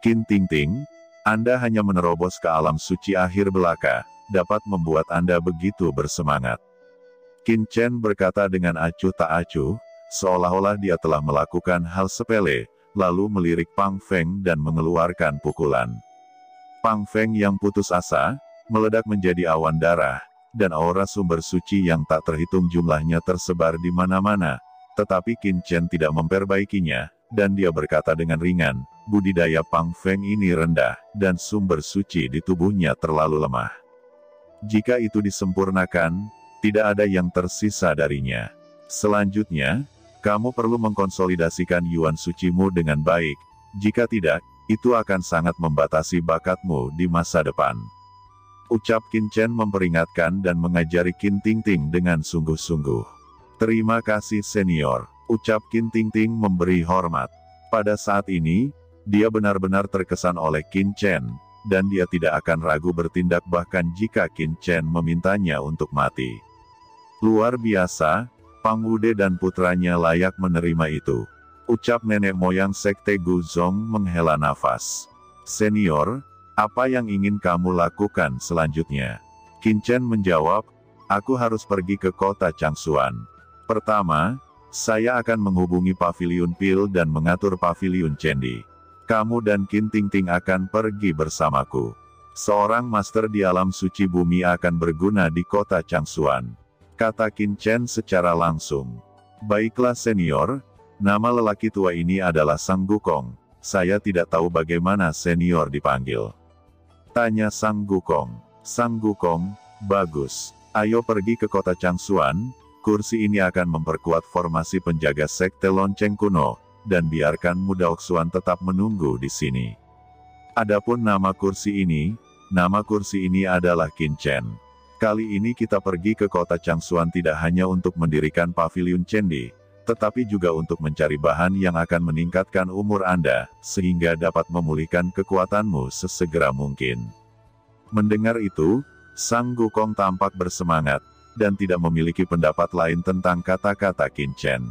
Qin Tingting, Anda hanya menerobos ke alam suci akhir belaka, dapat membuat Anda begitu bersemangat. Qin Chen berkata dengan acuh tak acuh, seolah-olah dia telah melakukan hal sepele, lalu melirik Pang Feng dan mengeluarkan pukulan. Pang Feng yang putus asa, meledak menjadi awan darah, dan aura sumber suci yang tak terhitung jumlahnya tersebar di mana-mana, tetapi Qin Chen tidak memperbaikinya, dan dia berkata dengan ringan, budidaya Pang Feng ini rendah, dan sumber suci di tubuhnya terlalu lemah. Jika itu disempurnakan, tidak ada yang tersisa darinya. Selanjutnya, kamu perlu mengkonsolidasikan yuan sucimu dengan baik, jika tidak, itu akan sangat membatasi bakatmu di masa depan. Ucap Qin Chen memperingatkan dan mengajari Qin Tingting dengan sungguh-sungguh. Terima kasih senior, ucap Qin Tingting memberi hormat. Pada saat ini, dia benar-benar terkesan oleh Qin Chen, dan dia tidak akan ragu bertindak bahkan jika Qin Chen memintanya untuk mati. Luar biasa, Pang Wude dan putranya layak menerima itu. Ucap nenek moyang Sekte Guzong menghela nafas. Senior, apa yang ingin kamu lakukan selanjutnya? Qin Chen menjawab, aku harus pergi ke kota Changsuan. Pertama, saya akan menghubungi Paviliun Pil dan mengatur Paviliun Cendi. Kamu dan Qin Tingting akan pergi bersamaku. Seorang master di alam suci bumi akan berguna di kota Changsuan, kata Qin Chen secara langsung. Baiklah senior, nama lelaki tua ini adalah Sang Gukong. Saya tidak tahu bagaimana senior dipanggil. Tanya Sang Gukong. Sang Gukong, bagus. Ayo pergi ke kota Changsuan, kursi ini akan memperkuat formasi penjaga sekte lonceng kuno, dan biarkan Muda Oksuan tetap menunggu di sini. Adapun nama kursi ini adalah Qin Chen. Kali ini kita pergi ke kota Changsuan tidak hanya untuk mendirikan Paviliun Cendi, tetapi juga untuk mencari bahan yang akan meningkatkan umur Anda, sehingga dapat memulihkan kekuatanmu sesegera mungkin. Mendengar itu, Sang Gukong tampak bersemangat, dan tidak memiliki pendapat lain tentang kata-kata Qin Chen.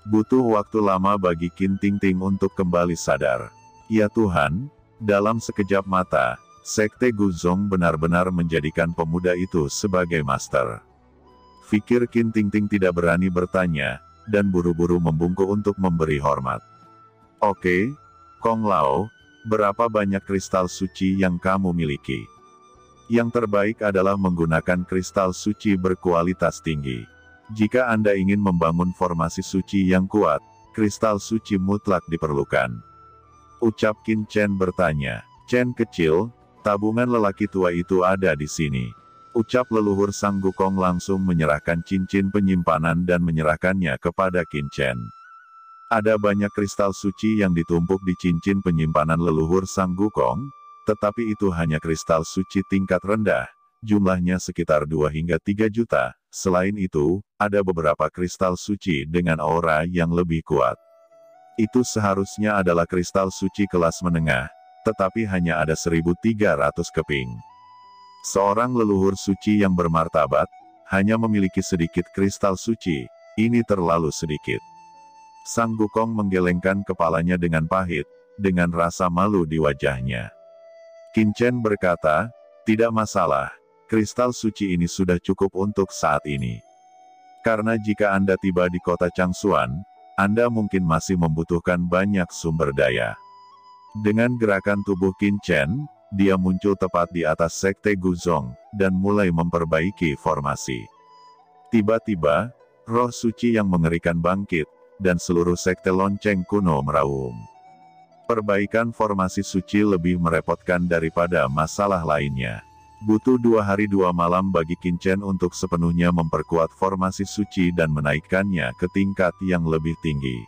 Butuh waktu lama bagi Qin Tingting untuk kembali sadar. Ya Tuhan, dalam sekejap mata, Sekte Guzong benar-benar menjadikan pemuda itu sebagai master. Fikir Qin Tingting tidak berani bertanya, dan buru-buru membungkuk untuk memberi hormat. Oke, Kong Lao, berapa banyak kristal suci yang kamu miliki? Yang terbaik adalah menggunakan kristal suci berkualitas tinggi. Jika Anda ingin membangun formasi suci yang kuat, kristal suci mutlak diperlukan. Ucap Qin Chen bertanya. Chen kecil, tabungan lelaki tua itu ada di sini. Ucap leluhur Sang Gukong langsung menyerahkan cincin penyimpanan dan menyerahkannya kepada Qin Chen. Ada banyak kristal suci yang ditumpuk di cincin penyimpanan leluhur Sang Gukong, tetapi itu hanya kristal suci tingkat rendah, jumlahnya sekitar 2 hingga 3 juta. Selain itu, ada beberapa kristal suci dengan aura yang lebih kuat. Itu seharusnya adalah kristal suci kelas menengah, tetapi hanya ada 1.300 keping. Seorang leluhur suci yang bermartabat, hanya memiliki sedikit kristal suci, ini terlalu sedikit. Sang Gukong menggelengkan kepalanya dengan pahit, dengan rasa malu di wajahnya. Qin Chen berkata, tidak masalah, kristal suci ini sudah cukup untuk saat ini. Karena jika Anda tiba di kota Changsuan, Anda mungkin masih membutuhkan banyak sumber daya. Dengan gerakan tubuh Qin Chen, dia muncul tepat di atas Sekte Guzong, dan mulai memperbaiki formasi. Tiba-tiba, roh suci yang mengerikan bangkit, dan seluruh sekte lonceng kuno meraung. Perbaikan formasi suci lebih merepotkan daripada masalah lainnya. Butuh 2 hari 2 malam bagi Qin Chen untuk sepenuhnya memperkuat formasi suci dan menaikkannya ke tingkat yang lebih tinggi.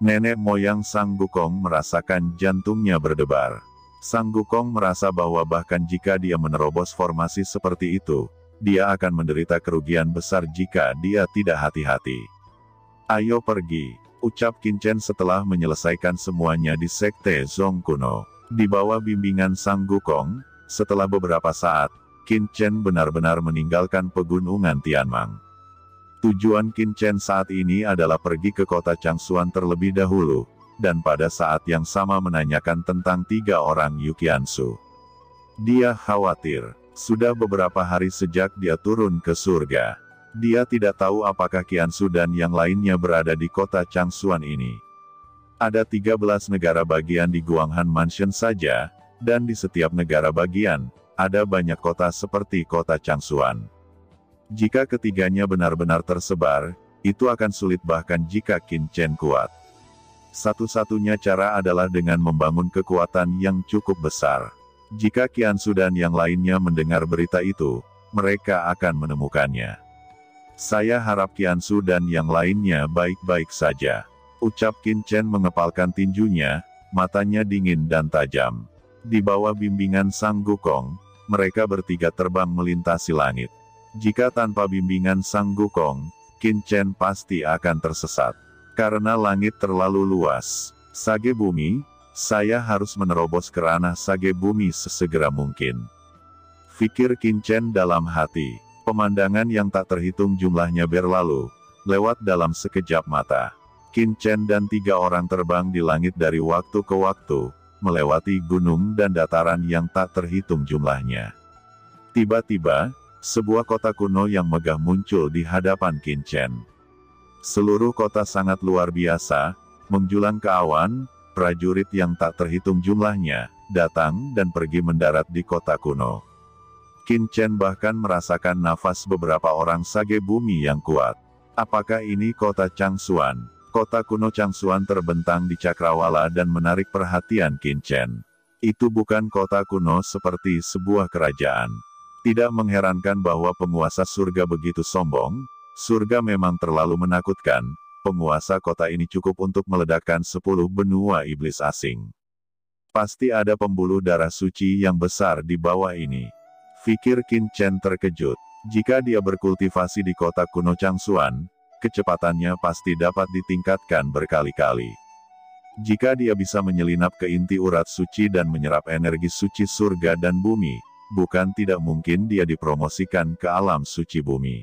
Nenek moyang Sang Gukong merasakan jantungnya berdebar. Sang Gukong merasa bahwa bahkan jika dia menerobos formasi seperti itu, dia akan menderita kerugian besar jika dia tidak hati-hati. Ayo pergi, ucap Qin Chen setelah menyelesaikan semuanya di Sekte Zong kuno. Di bawah bimbingan Sang Gukong, setelah beberapa saat, Qin Chen benar-benar meninggalkan pegunungan Tianmang. Tujuan Qin Chen saat ini adalah pergi ke kota Changsuan terlebih dahulu, dan pada saat yang sama menanyakan tentang 3 orang Yukiansu. Dia khawatir. Sudah beberapa hari sejak dia turun ke surga. Dia tidak tahu apakah Qiansu dan yang lainnya berada di kota Changsuan ini. Ada 13 negara bagian di Guanghan Mansion saja, dan di setiap negara bagian, ada banyak kota seperti kota Changsuan. Jika ketiganya benar-benar tersebar, itu akan sulit bahkan jika Qin Chen kuat. Satu-satunya cara adalah dengan membangun kekuatan yang cukup besar. Jika Qiansu dan yang lainnya mendengar berita itu, mereka akan menemukannya. Saya harap Qiansu dan yang lainnya baik-baik saja. Ucap Qin Chen mengepalkan tinjunya, matanya dingin dan tajam. Di bawah bimbingan Sang Gukong, mereka bertiga terbang melintasi langit. Jika tanpa bimbingan Sang Gukong, Qin Chen pasti akan tersesat. Karena langit terlalu luas, Sage Bumi, saya harus menerobos ke ranah Sage Bumi sesegera mungkin. Fikir Qin Chen dalam hati. Pemandangan yang tak terhitung jumlahnya berlalu, lewat dalam sekejap mata. Qin Chen dan 3 orang terbang di langit dari waktu ke waktu, melewati gunung dan dataran yang tak terhitung jumlahnya. Tiba-tiba, sebuah kota kuno yang megah muncul di hadapan Qin Chen. Seluruh kota sangat luar biasa, menjulang ke awan. Prajurit yang tak terhitung jumlahnya, datang dan pergi mendarat di kota kuno. Qin Chen bahkan merasakan nafas beberapa orang Sage Bumi yang kuat. Apakah ini kota Changsuan? Kota kuno Changsuan terbentang di cakrawala dan menarik perhatian Qin Chen. Itu bukan kota kuno seperti sebuah kerajaan. Tidak mengherankan bahwa penguasa surga begitu sombong, surga memang terlalu menakutkan. Penguasa kota ini cukup untuk meledakkan 10 benua iblis asing. Pasti ada pembuluh darah suci yang besar di bawah ini. Fikir Qin Chen terkejut. Jika dia berkultivasi di kota kuno Changsuan, kecepatannya pasti dapat ditingkatkan berkali-kali. Jika dia bisa menyelinap ke inti urat suci dan menyerap energi suci surga dan bumi, bukan tidak mungkin dia dipromosikan ke alam suci bumi.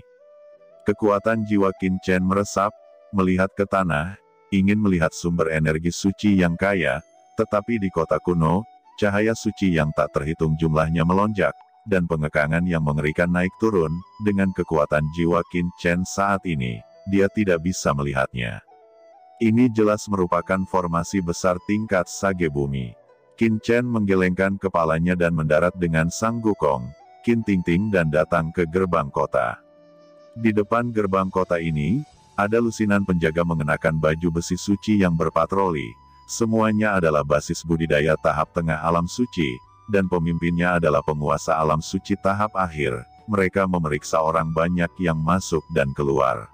Kekuatan jiwa Qin Chen meresap, melihat ke tanah, ingin melihat sumber energi suci yang kaya, tetapi di kota kuno, cahaya suci yang tak terhitung jumlahnya melonjak, dan pengekangan yang mengerikan naik turun, dengan kekuatan jiwa Qin Chen saat ini, dia tidak bisa melihatnya. Ini jelas merupakan formasi besar tingkat Sage Bumi. Qin Chen menggelengkan kepalanya dan mendarat dengan Sang Gukong, Qin Tingting dan datang ke gerbang kota. Di depan gerbang kota ini, ada lusinan penjaga mengenakan baju besi suci yang berpatroli. Semuanya adalah basis budidaya tahap tengah alam suci, dan pemimpinnya adalah penguasa alam suci tahap akhir. Mereka memeriksa orang banyak yang masuk dan keluar.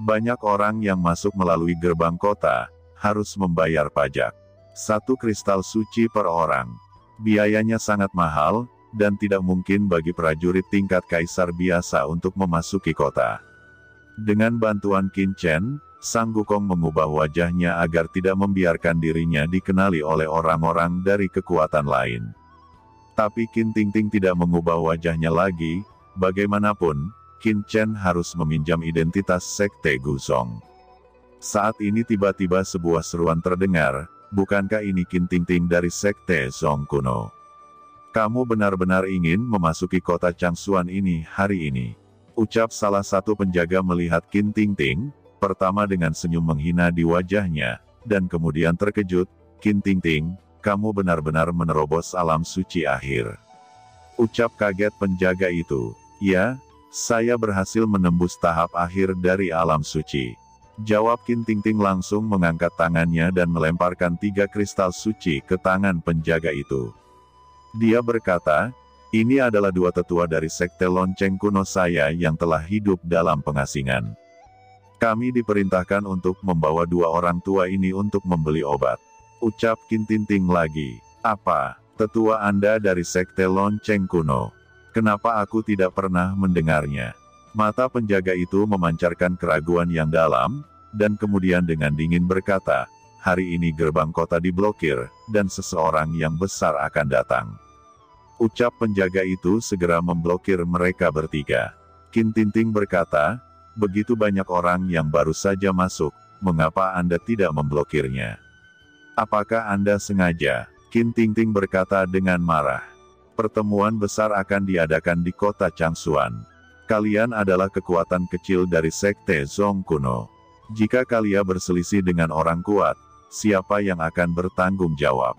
Banyak orang yang masuk melalui gerbang kota, harus membayar pajak. 1 kristal suci per orang. Biayanya sangat mahal, dan tidak mungkin bagi prajurit tingkat kaisar biasa untuk memasuki kota. Dengan bantuan Qin Chen, Sang Gukong mengubah wajahnya agar tidak membiarkan dirinya dikenali oleh orang-orang dari kekuatan lain. Tapi Qin Tingting tidak mengubah wajahnya lagi, bagaimanapun, Qin Chen harus meminjam identitas Sekte Guzong. Saat ini tiba-tiba sebuah seruan terdengar, bukankah ini Qin Tingting dari Sekte Zong kuno? Kamu benar-benar ingin memasuki kota Changsuan ini hari ini? Ucap salah satu penjaga melihat Qin Tingting, pertama dengan senyum menghina di wajahnya, dan kemudian terkejut. Qin Tingting, kamu benar-benar menerobos alam suci akhir. Ucap kaget penjaga itu. Ya, saya berhasil menembus tahap akhir dari alam suci. Jawab Qin Tingting langsung mengangkat tangannya dan melemparkan 3 kristal suci ke tangan penjaga itu. Dia berkata, ini adalah 2 tetua dari sekte lonceng kuno saya yang telah hidup dalam pengasingan. Kami diperintahkan untuk membawa 2 orang tua ini untuk membeli obat. Ucap Qin Tingting lagi. Apa, tetua Anda dari sekte lonceng kuno? Kenapa aku tidak pernah mendengarnya? Mata penjaga itu memancarkan keraguan yang dalam, dan kemudian dengan dingin berkata, hari ini gerbang kota diblokir, dan seseorang yang besar akan datang. Ucap penjaga itu segera memblokir mereka bertiga. Qin Tingting berkata, begitu banyak orang yang baru saja masuk, mengapa Anda tidak memblokirnya? Apakah Anda sengaja? Qin Tingting berkata dengan marah. Pertemuan besar akan diadakan di kota Changsuan. Kalian adalah kekuatan kecil dari Sekte Zong kuno. Jika kalian berselisih dengan orang kuat, siapa yang akan bertanggung jawab?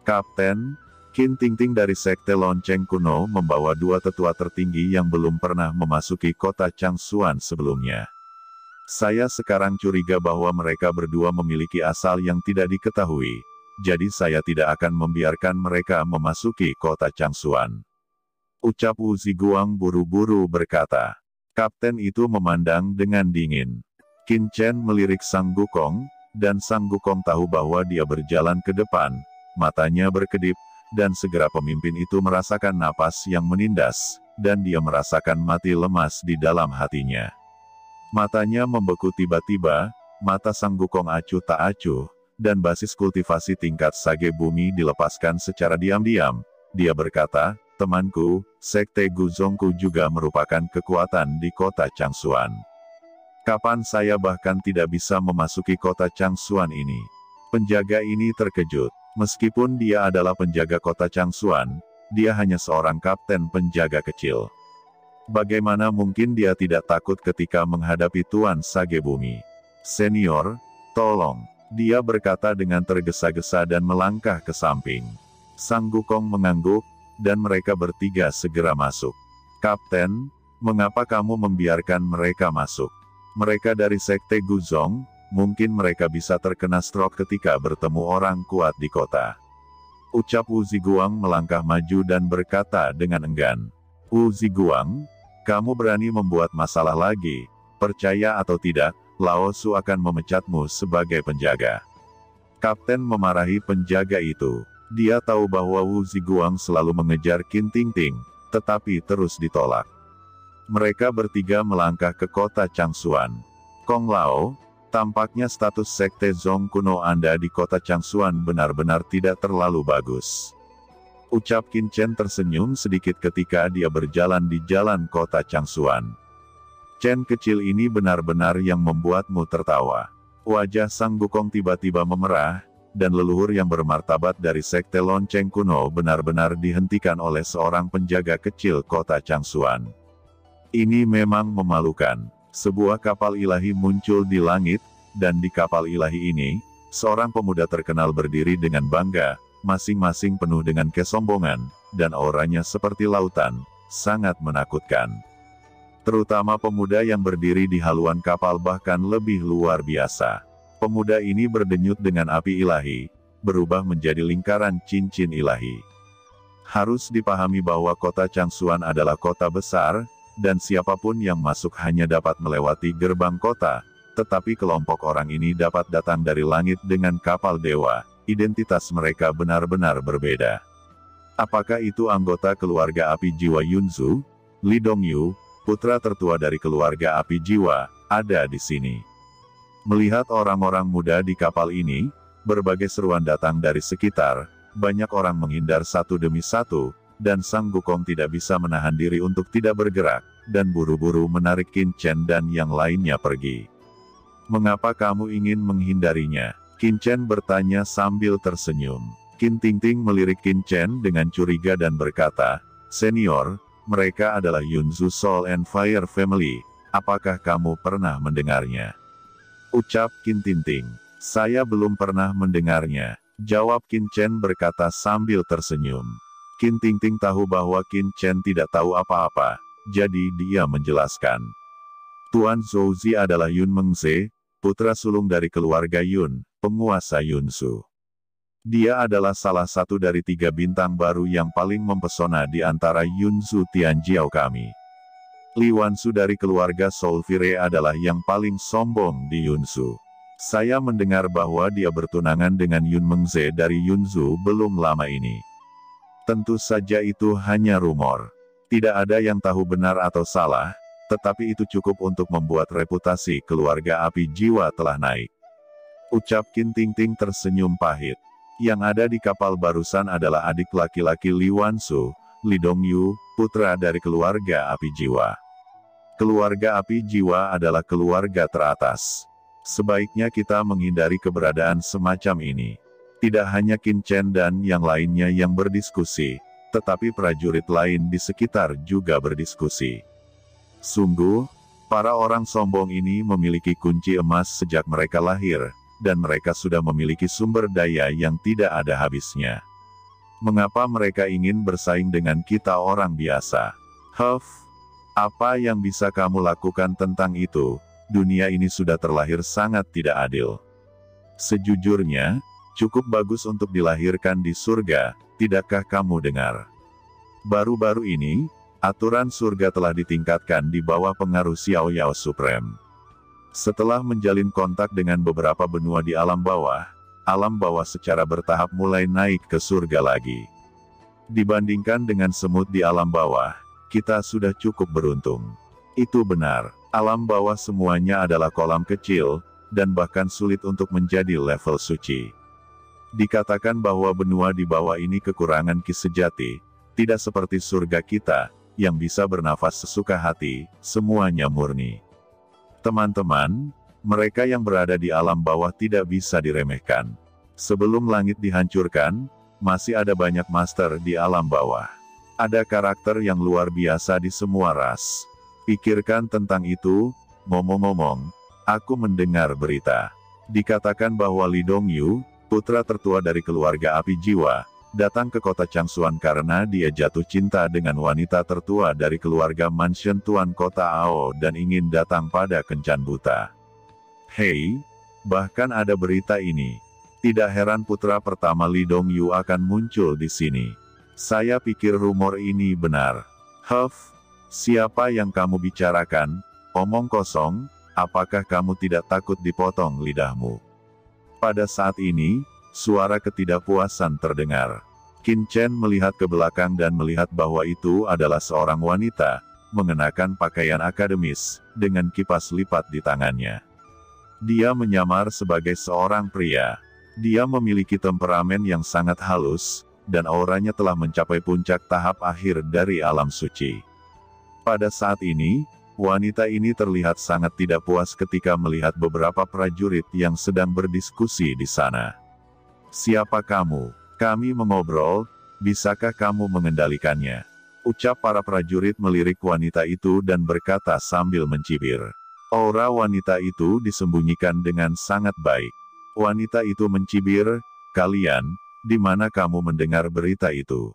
Kapten, Qin Tingting dari Sekte Lonceng kuno membawa dua tetua tertinggi yang belum pernah memasuki kota Changsuan sebelumnya. Saya sekarang curiga bahwa mereka berdua memiliki asal yang tidak diketahui, jadi saya tidak akan membiarkan mereka memasuki kota Changsuan. Ucap Wu Ziguang buru-buru berkata. Kapten itu memandang dengan dingin. Qin Chen melirik Sang Gukong, dan Sang Gukong tahu bahwa dia berjalan ke depan, matanya berkedip, dan segera pemimpin itu merasakan napas yang menindas, dan dia merasakan mati lemas di dalam hatinya. Matanya membeku tiba-tiba, mata Sang Gukong acuh tak acuh, dan basis kultivasi tingkat Sage Bumi dilepaskan secara diam-diam. Dia berkata, temanku, Sekte Guzongku juga merupakan kekuatan di kota Changsuan. Kapan saya bahkan tidak bisa memasuki kota Changsuan ini? Penjaga ini terkejut. Meskipun dia adalah penjaga kota Changsuan, dia hanya seorang kapten penjaga kecil. Bagaimana mungkin dia tidak takut ketika menghadapi Tuan Sage Bumi? Senior, tolong. Dia berkata dengan tergesa-gesa dan melangkah ke samping. Sang Gukong mengangguk, dan mereka bertiga segera masuk. Kapten, mengapa kamu membiarkan mereka masuk? Mereka dari Sekte Guzong, mungkin mereka bisa terkena stroke ketika bertemu orang kuat di kota. Ucap Wu Ziguang melangkah maju dan berkata dengan enggan. Wu Ziguang, kamu berani membuat masalah lagi, percaya atau tidak, Lao Su akan memecatmu sebagai penjaga. Kapten memarahi penjaga itu. Dia tahu bahwa Wu Ziguang selalu mengejar Qin Tingting, tetapi terus ditolak. Mereka bertiga melangkah ke kota Changsuan. Kong Lao, tampaknya status Sekte Zong kuno Anda di kota Changsuan benar-benar tidak terlalu bagus. Ucap Qin Chen tersenyum sedikit ketika dia berjalan di jalan kota Changsuan. Chen kecil ini benar-benar yang membuatmu tertawa. Wajah Sang Gukong tiba-tiba memerah, dan leluhur yang bermartabat dari Sekte Lonceng kuno benar-benar dihentikan oleh seorang penjaga kecil kota Changsuan. Ini memang memalukan. Sebuah kapal ilahi muncul di langit, dan di kapal ilahi ini, seorang pemuda terkenal berdiri dengan bangga, masing-masing penuh dengan kesombongan, dan auranya seperti lautan, sangat menakutkan. Terutama pemuda yang berdiri di haluan kapal bahkan lebih luar biasa. Pemuda ini berdenyut dengan api ilahi, berubah menjadi lingkaran cincin ilahi. Harus dipahami bahwa kota Changsuan adalah kota besar, dan siapapun yang masuk hanya dapat melewati gerbang kota, tetapi kelompok orang ini dapat datang dari langit dengan kapal dewa. Identitas mereka benar-benar berbeda. Apakah itu anggota keluarga api jiwa Yunzu? Li Dongyu, putra tertua dari keluarga api jiwa, ada di sini. Melihat orang-orang muda di kapal ini, berbagai seruan datang dari sekitar, banyak orang menghindar satu demi satu, dan Sang Gukong tidak bisa menahan diri untuk tidak bergerak, dan buru-buru menarik Qin Chen dan yang lainnya pergi. Mengapa kamu ingin menghindarinya? Qin Chen bertanya sambil tersenyum. Qin Tingting melirik Qin Chen dengan curiga dan berkata, Senior, mereka adalah Yunzu Soul and Fire Family, apakah kamu pernah mendengarnya? Ucap Qin Tingting. Saya belum pernah mendengarnya, jawab Qin Chen berkata sambil tersenyum. Qin Tingting tahu bahwa Qin Chen tidak tahu apa-apa, jadi dia menjelaskan. Tuan Zhouzi adalah Yun Mengze, putra sulung dari keluarga Yun, penguasa Yunsu. Dia adalah salah satu dari 3 bintang baru yang paling mempesona di antara Yunzu Tianjiao kami. Li Wansu dari keluarga Soulfire adalah yang paling sombong di Yunsu. Saya mendengar bahwa dia bertunangan dengan Yun Mengze dari Yunzu belum lama ini. Tentu saja itu hanya rumor. Tidak ada yang tahu benar atau salah, tetapi itu cukup untuk membuat reputasi keluarga api jiwa telah naik. Ucap Qin Tingting tersenyum pahit. Yang ada di kapal barusan adalah adik laki-laki Li Wansu, Li Dongyu, putra dari keluarga api jiwa. Keluarga api jiwa adalah keluarga teratas. Sebaiknya kita menghindari keberadaan semacam ini. Tidak hanya Qin Chen dan yang lainnya yang berdiskusi, tetapi prajurit lain di sekitar juga berdiskusi. Sungguh, para orang sombong ini memiliki kunci emas sejak mereka lahir, dan mereka sudah memiliki sumber daya yang tidak ada habisnya. Mengapa mereka ingin bersaing dengan kita orang biasa? Apa yang bisa kamu lakukan tentang itu? Dunia ini sudah terlahir sangat tidak adil. Sejujurnya, cukup bagus untuk dilahirkan di surga, tidakkah kamu dengar? Baru-baru ini, aturan surga telah ditingkatkan di bawah pengaruh Xiao Yao Supreme. Setelah menjalin kontak dengan beberapa benua di alam bawah secara bertahap mulai naik ke surga lagi. Dibandingkan dengan semut di alam bawah, kita sudah cukup beruntung. Itu benar, alam bawah semuanya adalah kolam kecil, dan bahkan sulit untuk menjadi level suci. Dikatakan bahwa benua di bawah ini kekurangan ki sejati, tidak seperti surga kita, yang bisa bernafas sesuka hati, semuanya murni. Teman-teman, mereka yang berada di alam bawah tidak bisa diremehkan. Sebelum langit dihancurkan, masih ada banyak master di alam bawah. Ada karakter yang luar biasa di semua ras. Pikirkan tentang itu. Ngomong-ngomong, aku mendengar berita. Dikatakan bahwa Li Dongyu, putra tertua dari keluarga api jiwa, datang ke kota Changsuan karena dia jatuh cinta dengan wanita tertua dari keluarga mansion tuan kota Ao dan ingin datang pada kencan buta. Hei, bahkan ada berita ini. Tidak heran putra pertama Li Dongyu akan muncul di sini. Saya pikir rumor ini benar. Siapa yang kamu bicarakan? Omong kosong, apakah kamu tidak takut dipotong lidahmu? Pada saat ini, suara ketidakpuasan terdengar. Qin Chen melihat ke belakang dan melihat bahwa itu adalah seorang wanita, mengenakan pakaian akademis, dengan kipas lipat di tangannya. Dia menyamar sebagai seorang pria. Dia memiliki temperamen yang sangat halus, dan auranya telah mencapai puncak tahap akhir dari alam suci. Pada saat ini, wanita ini terlihat sangat tidak puas ketika melihat beberapa prajurit yang sedang berdiskusi di sana. Siapa kamu? Kami mengobrol, bisakah kamu mengendalikannya? Ucap para prajurit melirik wanita itu dan berkata sambil mencibir. Aura wanita itu disembunyikan dengan sangat baik. Wanita itu mencibir, kalian, di mana kamu mendengar berita itu?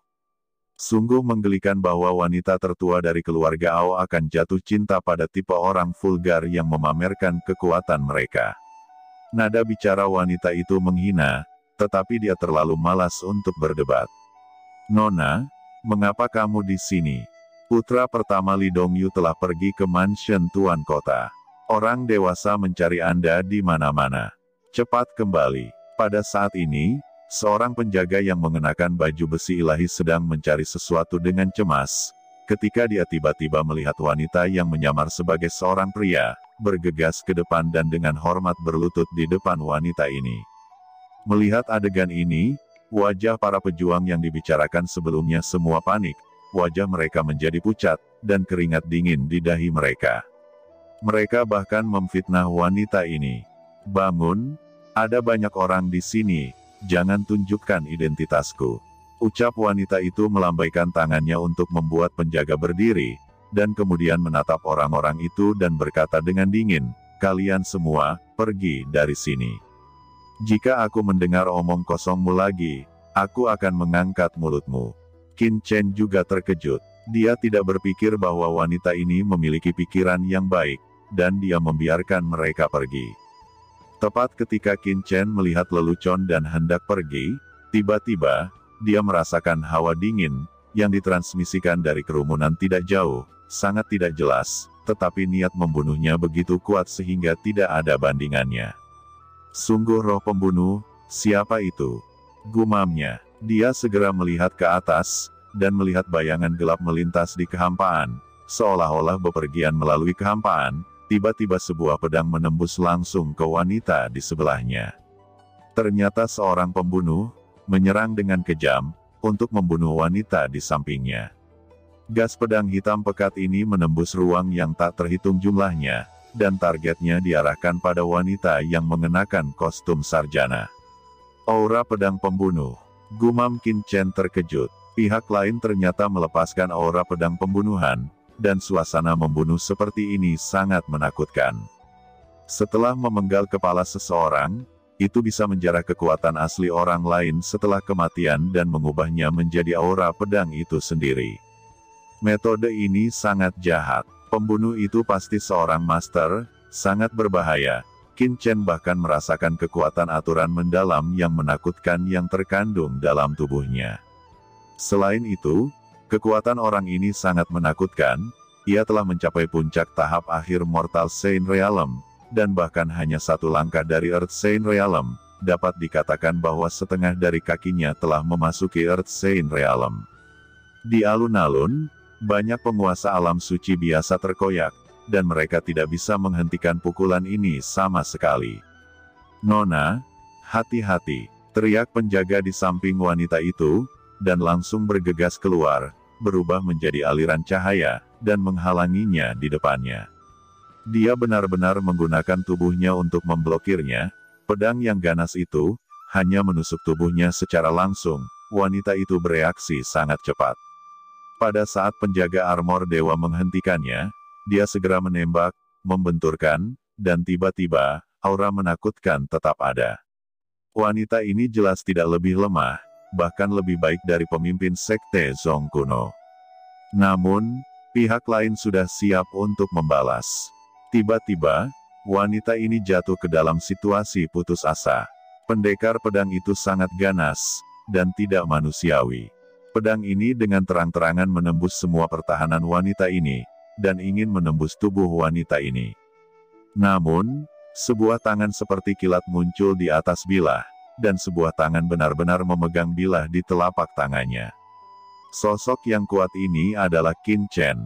Sungguh menggelikan bahwa wanita tertua dari keluarga Ao akan jatuh cinta pada tipe orang vulgar yang memamerkan kekuatan mereka. Nada bicara wanita itu menghina, tetapi dia terlalu malas untuk berdebat. Nona, mengapa kamu di sini? Putra pertama Li Dongyu telah pergi ke mansion tuan kota. Orang dewasa mencari Anda di mana-mana. Cepat kembali. Pada saat ini, seorang penjaga yang mengenakan baju besi ilahi sedang mencari sesuatu dengan cemas. Ketika dia tiba-tiba melihat wanita yang menyamar sebagai seorang pria, bergegas ke depan dan dengan hormat berlutut di depan wanita ini. Melihat adegan ini, wajah para pejuang yang dibicarakan sebelumnya semua panik, wajah mereka menjadi pucat, dan keringat dingin di dahi mereka. Mereka bahkan memfitnah wanita ini. Bangun, ada banyak orang di sini, jangan tunjukkan identitasku. Ucap wanita itu melambaikan tangannya untuk membuat penjaga berdiri, dan kemudian menatap orang-orang itu dan berkata dengan dingin, kalian semua, pergi dari sini. Jika aku mendengar omong kosongmu lagi, aku akan mengangkat mulutmu. Qin Chen juga terkejut. Dia tidak berpikir bahwa wanita ini memiliki pikiran yang baik, dan dia membiarkan mereka pergi. Tepat ketika Qin Chen melihat lelucon dan hendak pergi, tiba-tiba, dia merasakan hawa dingin, yang ditransmisikan dari kerumunan tidak jauh, sangat tidak jelas, tetapi niat membunuhnya begitu kuat sehingga tidak ada bandingannya. Sungguh roh pembunuh, siapa itu? Gumamnya. Dia segera melihat ke atas, dan melihat bayangan gelap melintas di kehampaan, seolah-olah bepergian melalui kehampaan. Tiba-tiba sebuah pedang menembus langsung ke wanita di sebelahnya. Ternyata seorang pembunuh, menyerang dengan kejam, untuk membunuh wanita di sampingnya. Gas pedang hitam pekat ini menembus ruang yang tak terhitung jumlahnya, dan targetnya diarahkan pada wanita yang mengenakan kostum sarjana. Aura pedang pembunuh. Gumam Qin Chen terkejut. Pihak lain ternyata melepaskan aura pedang pembunuhan, dan suasana membunuh seperti ini sangat menakutkan. Setelah memenggal kepala seseorang, itu bisa menjarah kekuatan asli orang lain setelah kematian dan mengubahnya menjadi aura pedang itu sendiri. Metode ini sangat jahat. Pembunuh itu pasti seorang master, sangat berbahaya. Qin Chen bahkan merasakan kekuatan aturan mendalam yang menakutkan yang terkandung dalam tubuhnya. Selain itu, kekuatan orang ini sangat menakutkan. Ia telah mencapai puncak tahap akhir Mortal Saint Realm, dan bahkan hanya satu langkah dari Earth Saint Realm, dapat dikatakan bahwa setengah dari kakinya telah memasuki Earth Saint Realm. Di alun-alun, banyak penguasa alam suci biasa terkoyak, dan mereka tidak bisa menghentikan pukulan ini sama sekali. "Nona, hati-hati!" teriak penjaga di samping wanita itu, dan langsung bergegas keluar, berubah menjadi aliran cahaya, dan menghalanginya di depannya. Dia benar-benar menggunakan tubuhnya untuk memblokirnya. Pedang yang ganas itu hanya menusuk tubuhnya secara langsung. Wanita itu bereaksi sangat cepat. Pada saat penjaga armor dewa menghentikannya, dia segera menembak, membenturkan, dan tiba-tiba, aura menakutkan tetap ada. Wanita ini jelas tidak lebih lemah, bahkan lebih baik dari pemimpin sekte Zong kuno. Namun, pihak lain sudah siap untuk membalas. Tiba-tiba, wanita ini jatuh ke dalam situasi putus asa. Pendekar pedang itu sangat ganas, dan tidak manusiawi. Pedang ini dengan terang-terangan menembus semua pertahanan wanita ini, dan ingin menembus tubuh wanita ini. Namun, sebuah tangan seperti kilat muncul di atas bilah, dan sebuah tangan benar-benar memegang bilah di telapak tangannya. Sosok yang kuat ini adalah Qin Chen.